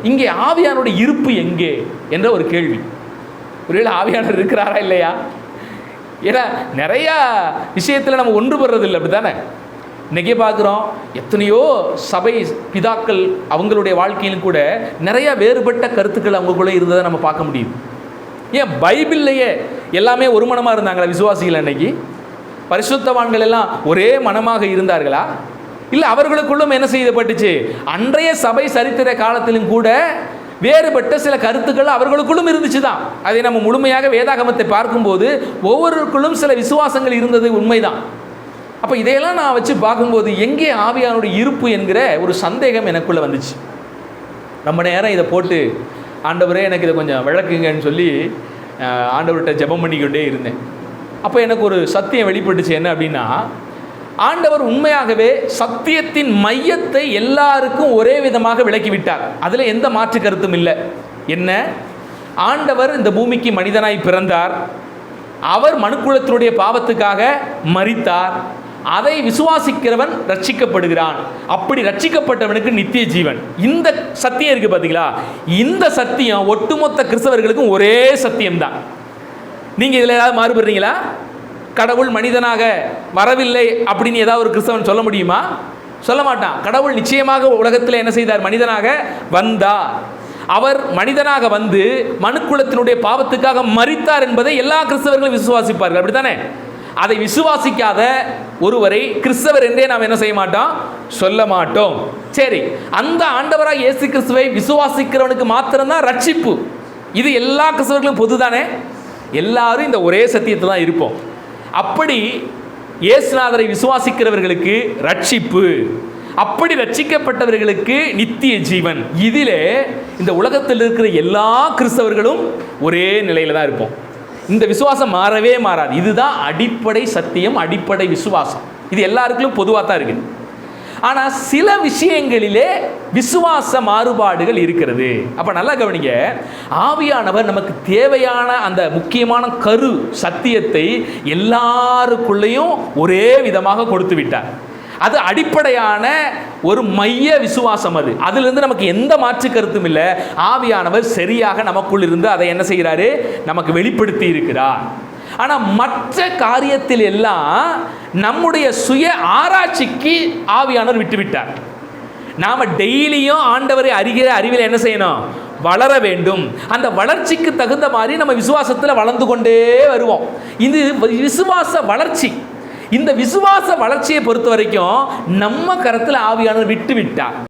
இங்கே ஆவியானுடைய இருப்பு எங்கே என்ற ஒரு கேள்வி. ஒருவேளை ஆவியானவர் இருக்கிறாரா இல்லையா? ஏன்னா நிறையா விஷயத்தில் நம்ம ஒன்றுபடுறதில்லை, அப்படி தானே? இன்றைக்கே பார்க்குறோம், எத்தனையோ சபை பிதாக்கள் அவங்களுடைய வாழ்க்கையிலும் கூட நிறையா வேறுபட்ட கருத்துக்கள் அவங்களுக்குள்ளே இருந்ததை நம்ம பார்க்க முடியுது. ஏன் பைபிள்லையே எல்லாமே ஒரு மனமாக இருந்தாங்களா விசுவாசிகள்? அன்னைக்கு பரிசுத்தவான்கள் எல்லாம் ஒரே மனமாக இருந்தார்களா? இல்லை, அவர்களுக்குள்ளும் என்ன செய்யப்பட்டுச்சு? அன்றைய சபை சரித்திர காலத்திலும் கூட வேறுபட்ட சில கருத்துக்கள் அவர்களுக்குள்ளும் இருந்துச்சு தான். அதை நம்ம முழுமையாக வேதாகமத்தை பார்க்கும்போது ஒவ்வொருக்குள்ளும் சில விசுவாசங்கள் இருந்தது உண்மைதான். அப்போ இதையெல்லாம் நான் வச்சு பார்க்கும்போது எங்கே ஆவியானுடைய இருப்பு என்கிற ஒரு சந்தேகம் எனக்குள்ளே வந்துச்சு. ரொம்ப நேரம் இதை போட்டு ஆண்டவரே எனக்கு இதை கொஞ்சம் விளக்குங்கன்னு சொல்லி ஆண்டவர்கிட்ட ஜெபம் பண்ணிக்கிட்டே இருந்தேன். அப்போ எனக்கு ஒரு சத்தியம் வெளிப்பட்டுச்சு. என்ன அப்படின்னா, ஆண்டவர் உண்மையாகவே சத்தியத்தின் மையத்தை எல்லாருக்கும் ஒரே விதமாக விளக்கிவிட்டார். அதில் எந்த மாற்று கருத்தும் இல்லை. என்ன? ஆண்டவர் இந்த பூமிக்கு மனிதனாய் பிறந்தார், அவர் மனுக்குலத்தினுடைய பாவத்துக்காக மரித்தார், அதை விசுவாசிக்கிறவன் ரட்சிக்கப்படுகிறான், அப்படி ரட்சிக்கப்பட்டவனுக்கு நித்திய ஜீவன். இந்த சத்தியம் இருக்குது பார்த்தீங்களா? இந்த சத்தியம் ஒட்டுமொத்த கிறிஸ்தவர்களுக்கும் ஒரே சத்தியம்தான். நீங்கள் இதில் ஏதாவது மாறுபடுறீங்களா? கடவுள் மனிதனாக வரவில்லை அப்படின்னு ஏதாவது ஒரு கிறிஸ்தவன் சொல்ல முடியுமா? சொல்ல மாட்டான். கடவுள் நிச்சயமாக உலகத்தில் என்ன செய்தார்? மனிதனாக வந்தார். அவர் மனிதனாக வந்து மனுக்குலத்தினுடைய பாவத்துக்காக மரித்தார் என்பதை எல்லா கிறிஸ்தவர்களும் விசுவாசிப்பார்கள், அப்படித்தானே? அதை விசுவாசிக்காத ஒருவரை கிறிஸ்தவர் என்றே நாம் என்ன செய்ய மாட்டோம்? சொல்ல மாட்டோம். சரி, அந்த ஆண்டவராக இயேசு கிறிஸ்துவை விசுவாசிக்கிறவனுக்கு மாத்திரம்தான் ரட்சிப்பு. இது எல்லா கிறிஸ்தவர்களும் பொதுதானே? எல்லாரும் இந்த ஒரே சத்தியத்தை தான் இருப்போம். அப்படி இயேசுநாதரை விசுவாசிக்கிறவர்களுக்கு ரட்சிப்பு, அப்படி ரட்சிக்கப்பட்டவர்களுக்கு நித்திய ஜீவன். இதிலே இந்த உலகத்தில் இருக்கிற எல்லா கிறிஸ்தவர்களும் ஒரே நிலையில தான் இருப்போம். இந்த விசுவாசம் மாறவே மாறாது. இதுதான் அடிப்படை சத்தியம், அடிப்படை விசுவாசம். இது எல்லாருக்கும் பொதுவாக தான் இருக்குது. ஆனால் சில விஷயங்களிலே விசுவாச மாறுபாடுகள் இருக்கிறது. அப்போ நல்லா கவனிங்க, ஆவியானவர் நமக்கு தேவையான அந்த முக்கியமான கரு சத்தியத்தை எல்லாருக்குள்ளேயும் ஒரே விதமாக கொடுத்து விட்டார். அது அடிப்படையான ஒரு மைய விசுவாசம். அதிலிருந்து நமக்கு எந்த மாற்று கருத்தும் இல்லை. ஆவியானவர் சரியாக நமக்குள் இருந்து அதை என்ன செய்கிறாரு? நமக்கு வெளிப்படுத்தி இருக்கிறார். ஆனால் மற்ற காரியத்தில் எல்லாம் நம்முடைய சுய ஆராய்ச்சிக்கு ஆவியானவர் விட்டுவிட்டார். நாம் டெய்லியும் ஆண்டவரை அறிகிற அறிவில் என்ன செய்யணும்? வளர வேண்டும். அந்த வளர்ச்சிக்கு தகுந்த மாதிரி நம்ம விசுவாசத்தில் வளர்ந்து கொண்டே வருவோம். இது விசுவாச வளர்ச்சி. இந்த விசுவாச வளர்ச்சியை பொறுத்த வரைக்கும் நம்ம கரத்தில் ஆவியானவர் விட்டு விட்டார்.